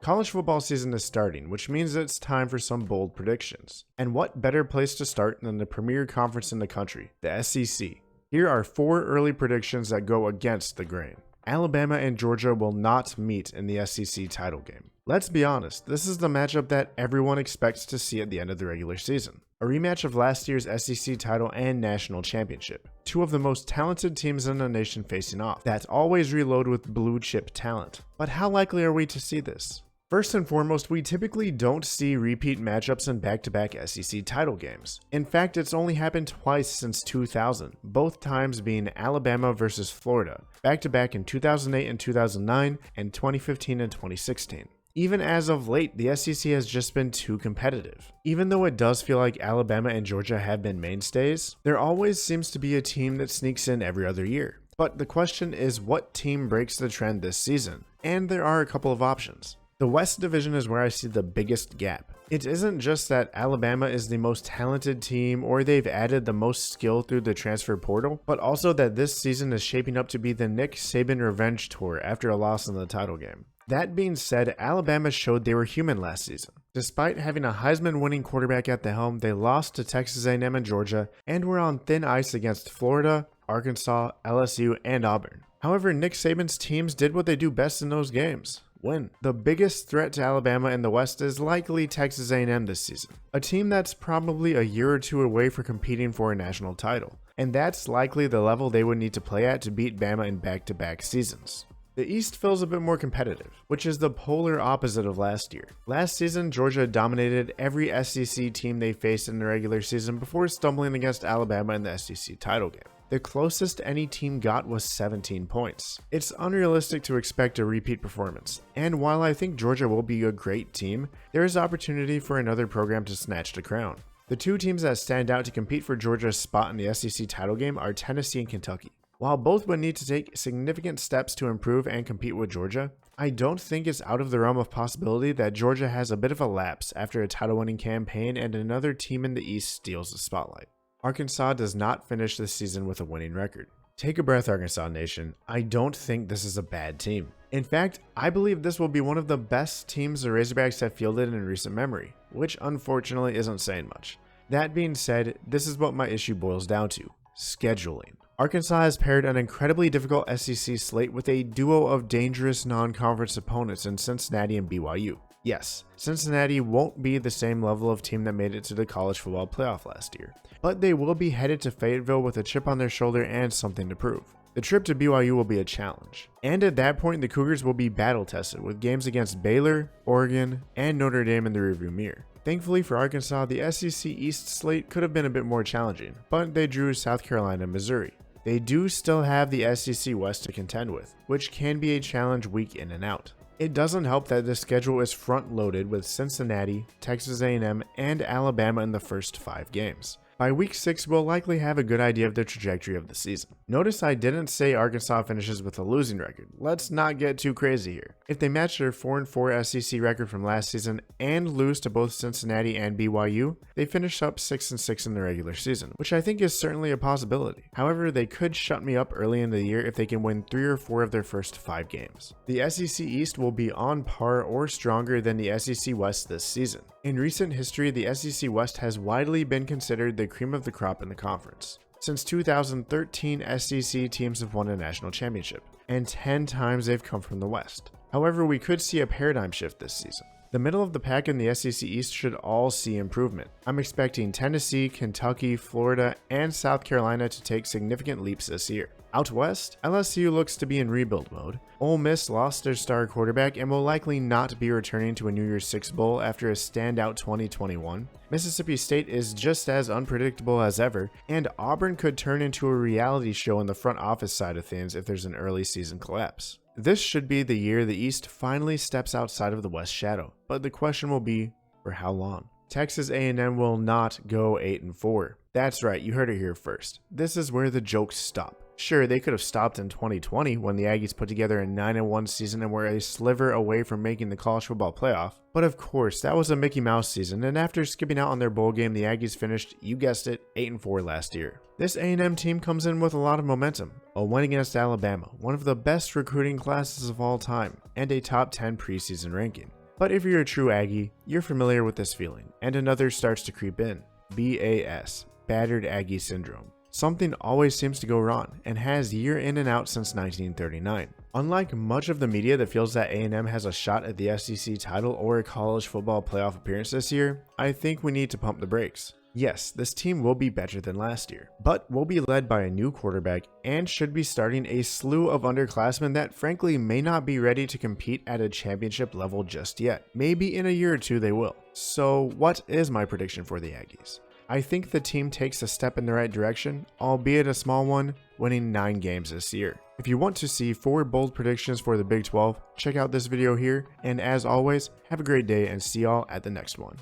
College football season is starting, which means it's time for some bold predictions. And what better place to start than the premier conference in the country, the SEC? Here are 4 early predictions that go against the grain. Alabama and Georgia will not meet in the SEC title game. Let's be honest, this is the matchup that everyone expects to see at the end of the regular season. A rematch of last year's SEC title and national championship. 2 of the most talented teams in the nation facing off, that always reload with blue chip talent. But how likely are we to see this? First and foremost, we typically don't see repeat matchups in back-to-back SEC title games. In fact, it's only happened twice since 2000, both times being Alabama versus Florida, back-to-back in 2008 and 2009, and 2015 and 2016. Even as of late, the SEC has just been too competitive. Even though it does feel like Alabama and Georgia have been mainstays, there always seems to be a team that sneaks in every other year. But the question is, what team breaks the trend this season? And there are a couple of options. The West Division is where I see the biggest gap. It isn't just that Alabama is the most talented team or they've added the most skill through the transfer portal, but also that this season is shaping up to be the Nick Saban revenge tour after a loss in the title game. That being said, Alabama showed they were human last season. Despite having a Heisman-winning quarterback at the helm, they lost to Texas A&M and Georgia and were on thin ice against Florida, Arkansas, LSU, and Auburn. However, Nick Saban's teams did what they do best in those games. Win. The biggest threat to Alabama in the West is likely Texas A&M this season, a team that's probably a year or 2 away for competing for a national title, and that's likely the level they would need to play at to beat Bama in back-to-back seasons. The East feels a bit more competitive, which is the polar opposite of last year. Last season, Georgia dominated every SEC team they faced in the regular season before stumbling against Alabama in the SEC title game. The closest any team got was 17 points. It's unrealistic to expect a repeat performance, and while I think Georgia will be a great team, there is opportunity for another program to snatch the crown. The 2 teams that stand out to compete for Georgia's spot in the SEC title game are Tennessee and Kentucky. While both would need to take significant steps to improve and compete with Georgia, I don't think it's out of the realm of possibility that Georgia has a bit of a lapse after a title-winning campaign and another team in the East steals the spotlight. Arkansas does not finish this season with a winning record. Take a breath, Arkansas Nation. I don't think this is a bad team. In fact, I believe this will be one of the best teams the Razorbacks have fielded in recent memory, which unfortunately isn't saying much. That being said, this is what my issue boils down to: scheduling. Arkansas has paired an incredibly difficult SEC slate with a duo of dangerous non-conference opponents in Cincinnati and BYU. Yes, Cincinnati won't be the same level of team that made it to the college football playoff last year, but they will be headed to Fayetteville with a chip on their shoulder and something to prove. The trip to BYU will be a challenge, and at that point the Cougars will be battle-tested with games against Baylor, Oregon, and Notre Dame in the rearview mirror. Thankfully for Arkansas, the SEC East slate could have been a bit more challenging, but they drew South Carolina and Missouri. They do still have the SEC West to contend with, which can be a challenge week in and out. It doesn't help that the schedule is front-loaded with Cincinnati, Texas A&M, and Alabama in the first 5 games. By week 6, we'll likely have a good idea of the trajectory of the season. Notice I didn't say Arkansas finishes with a losing record. Let's not get too crazy here. If they match their 4-4 SEC record from last season and lose to both Cincinnati and BYU, they finish up 6-6 in the regular season, which I think is certainly a possibility. However, they could shut me up early in the year if they can win 3 or 4 of their first 5 games. The SEC East will be on par or stronger than the SEC West this season. In recent history, the SEC West has widely been considered the cream of the crop in the conference. Since 2013, SEC teams have won a national championship, and 10 times they've come from the West. However, we could see a paradigm shift this season. The middle of the pack in the SEC East should all see improvement. I'm expecting Tennessee, Kentucky, Florida, and South Carolina to take significant leaps this year. Out west, LSU looks to be in rebuild mode. Ole Miss lost their star quarterback and will likely not be returning to a New Year's Six Bowl after a standout 2021. Mississippi State is just as unpredictable as ever, and Auburn could turn into a reality show in the front office side of things if there's an early season collapse. This should be the year the East finally steps outside of the West shadow, but the question will be, for how long? Texas A&M will not go 8-4. That's right, you heard it here first. This is where the jokes stop. Sure, they could have stopped in 2020 when the Aggies put together a 9-1 season and were a sliver away from making the college football playoff. But of course, that was a Mickey Mouse season, and after skipping out on their bowl game, the Aggies finished, you guessed it, 8-4 last year. This A&M team comes in with a lot of momentum. A win against Alabama, one of the best recruiting classes of all time, and a top 10 preseason ranking. But if you're a true Aggie, you're familiar with this feeling, and another starts to creep in. BAS, Battered Aggie Syndrome. Something always seems to go wrong, and has year in and out since 1939. Unlike much of the media that feels that A&M has a shot at the SEC title or a college football playoff appearance this year, I think we need to pump the brakes. Yes, this team will be better than last year, but will be led by a new quarterback and should be starting a slew of underclassmen that frankly may not be ready to compete at a championship level just yet. Maybe in a year or two they will. So what is my prediction for the Aggies? I think the team takes a step in the right direction, albeit a small one, winning 9 games this year. If you want to see 4 bold predictions for the Big 12, check out this video here, and as always, have a great day and see y'all at the next one.